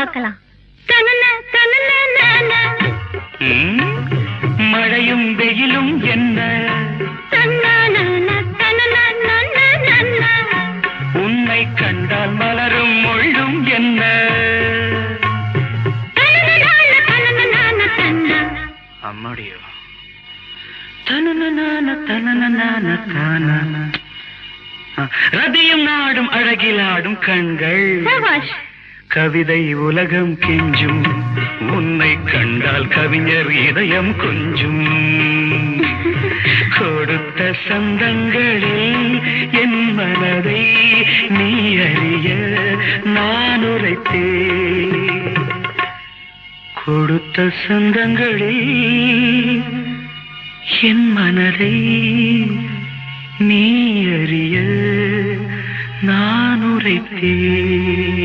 பார்க்கலாம். மழையும் வெயிலும் என்ன, உன்னை கண்டால் மலரும் மொழியும் என்ன. அம்மாடியோ ரதியும் நாடும் அழகிலாடும் கண்கள், கவிதை உலகம் கெஞ்சும், உன்னை கண்டால் கவிஞர் இதயம் கொஞ்சும். கொடுத்த சந்தங்களில் என் மனதை நீ அறிய நான் உரைத்தேன். கொடுத்த சந்தங்களில் என் மனதை நீ அறிய நான் உரைத்தேன்.